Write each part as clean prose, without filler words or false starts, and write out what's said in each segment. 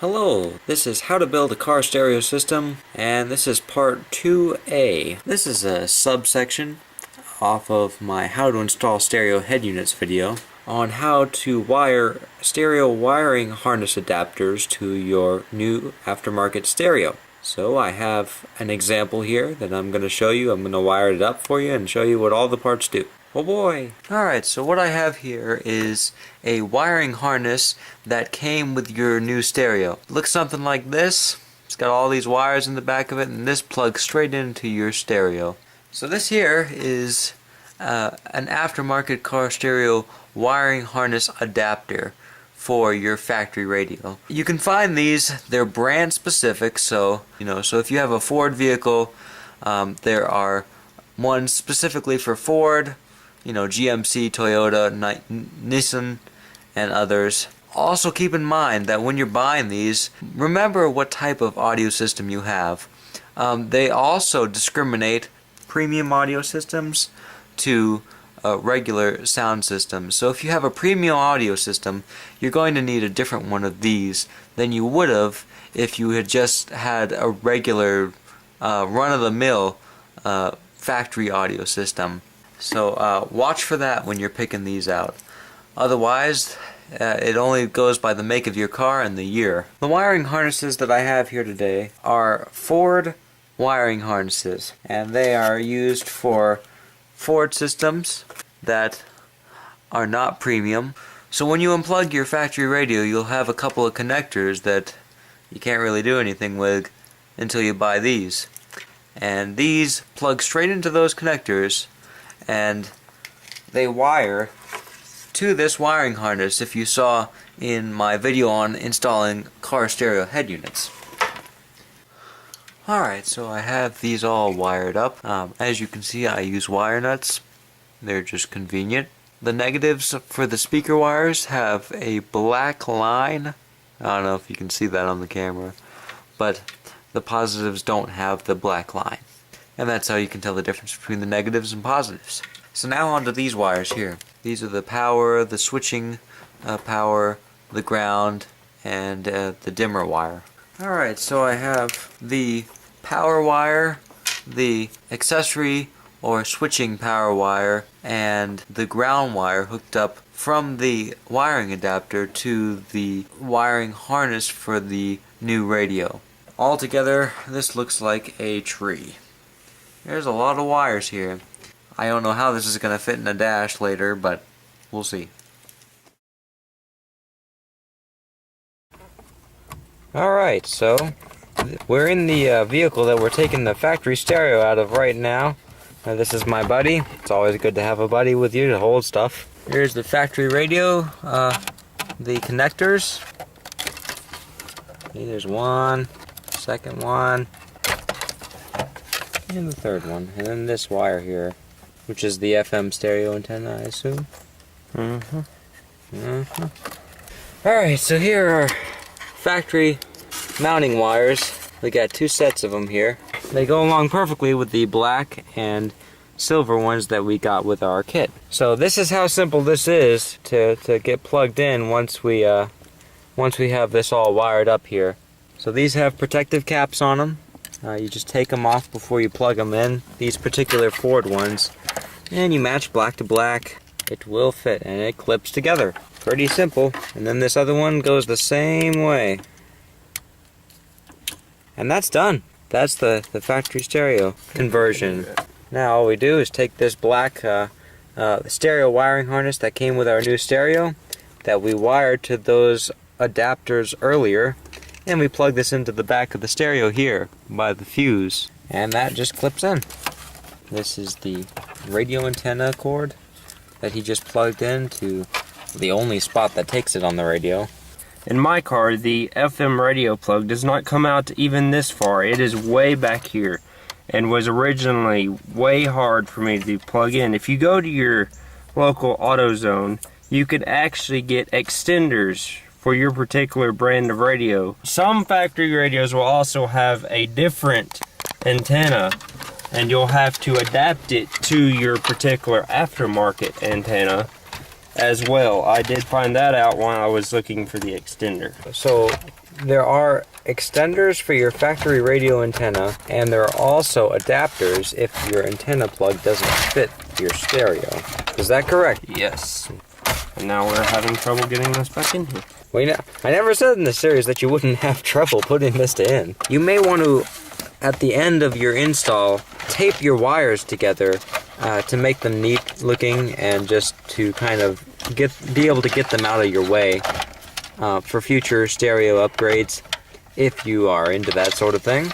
Hello, this is how to build a car stereo system, and this is part 2A. This is a subsection off of my how to install stereo head units video on how to wire stereo wiring harness adapters to your new aftermarket stereo. So I have an example here that I'm going to show you. I'm going to wire it up for you and show you what all the parts do. Oh boy! Alright, so what I have here is a wiring harness that came with your new stereo. It looks something like this. It's got all these wires in the back of it, and this plugs straight into your stereo. So this here is an aftermarket car stereo wiring harness adapter for your factory radio. You can find these, they're brand specific, so if you have a Ford vehicle, there are ones specifically for Ford, GMC, Toyota, Nissan, and others. Also keep in mind that when you're buying these, remember what type of audio system you have. They also discriminate premium audio systems to regular sound systems. So if you have a premium audio system, you're going to need a different one of these than you would have if you had just had a regular run-of-the-mill factory audio system. So watch for that when you're picking these out. Otherwise, it only goes by the make of your car and the year. The wiring harnesses that I have here today are Ford wiring harnesses, and they are used for Ford systems that are not premium. So when you unplug your factory radio, you'll have a couple of connectors that you can't really do anything with until you buy these. And these plug straight into those connectors, and they wire to this wiring harness if you saw in my video on installing car stereo head units. Alright, so I have these all wired up. As you can see, I use wire nuts. They're just convenient. The negatives for the speaker wires have a black line. I don't know if you can see that on the camera, but the positives don't have the black line. And that's how you can tell the difference between the negatives and positives. So now onto these wires here. These are the power, the switching power, the ground, and the dimmer wire. Alright, so I have the power wire, the accessory or switching power wire, and the ground wire hooked up from the wiring adapter to the wiring harness for the new radio. Altogether, this looks like a tree. There's a lot of wires here. I don't know how this is going to fit in a dash later, but we'll see. Alright, so we're in the vehicle that we're taking the factory stereo out of right now. This is my buddy. It's always good to have a buddy with you to hold stuff. Here's the factory radio, the connectors. Okay, there's one, second one, and the third one. And then this wire here, which is the FM stereo antenna, I assume. Alright, so here are factory mounting wires. We got two sets of them here. They go along perfectly with the black and silver ones that we got with our kit. So this is how simple this is to get plugged in once we have this all wired up here. So these have protective caps on them. You just take them off before you plug them in. These particular Ford ones. And you match black to black. It will fit and it clips together. Pretty simple. And then this other one goes the same way. And that's done. That's the factory stereo conversion. Now all we do is take this black stereo wiring harness that came with our new stereo that we wired to those adapters earlier, and we plug this into the back of the stereo here by the fuse, and that just clips in. This is the radio antenna cord that he just plugged into the only spot that takes it on the radio. In my car, the FM radio plug does not come out even this far. It is way back here and was originally way hard for me to plug in. If you go to your local AutoZone, you could actually get extenders for your particular brand of radio. Some factory radios will also have a different antenna, and you'll have to adapt it to your particular aftermarket antenna. as well. I did find that out while I was looking for the extender. So there are extenders for your factory radio antenna, and there are also adapters if your antenna plug doesn't fit your stereo. Is that correct? Yes. And now we're having trouble getting this back in here. Well, I never said in the series that you wouldn't have trouble putting this in. You may want to, at the end of your install, tape your wires together to make them neat looking and just to kind of be able to get them out of your way for future stereo upgrades if you are into that sort of thing.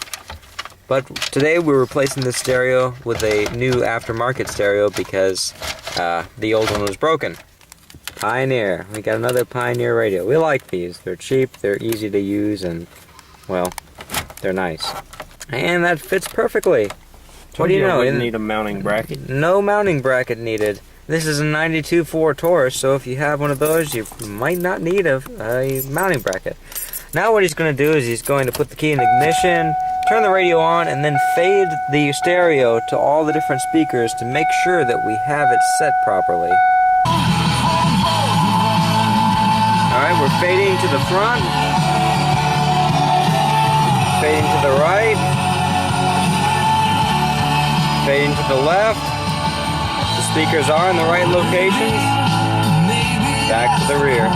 But today we're replacing the stereo with a new aftermarket stereo because the old one was broken. Pioneer. We got another Pioneer radio. We like these. They're cheap, they're easy to use, and, well, they're nice. And that fits perfectly. What do you know? You need a mounting bracket. No mounting bracket needed. This is a 92.4 Taurus, so if you have one of those, you might not need a mounting bracket. Now what he's going to do is he's going to put the key in ignition, turn the radio on, and then fade the stereo to all the different speakers to make sure that we have it set properly. Alright, we're fading to the front, fading to the right, fading to the left. The speakers are in the right locations. Back to the rear.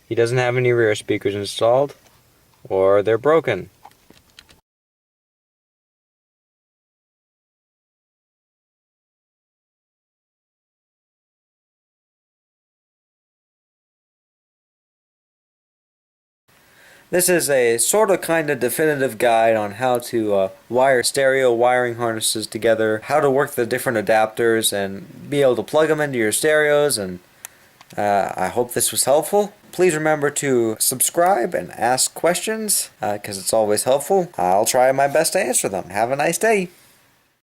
He doesn't have any rear speakers installed, or they're broken. This is a sort of kind of definitive guide on how to wire stereo wiring harnesses together, how to work the different adapters and be able to plug them into your stereos, and I hope this was helpful. Please remember to subscribe and ask questions because it's always helpful. I'll try my best to answer them. Have a nice day.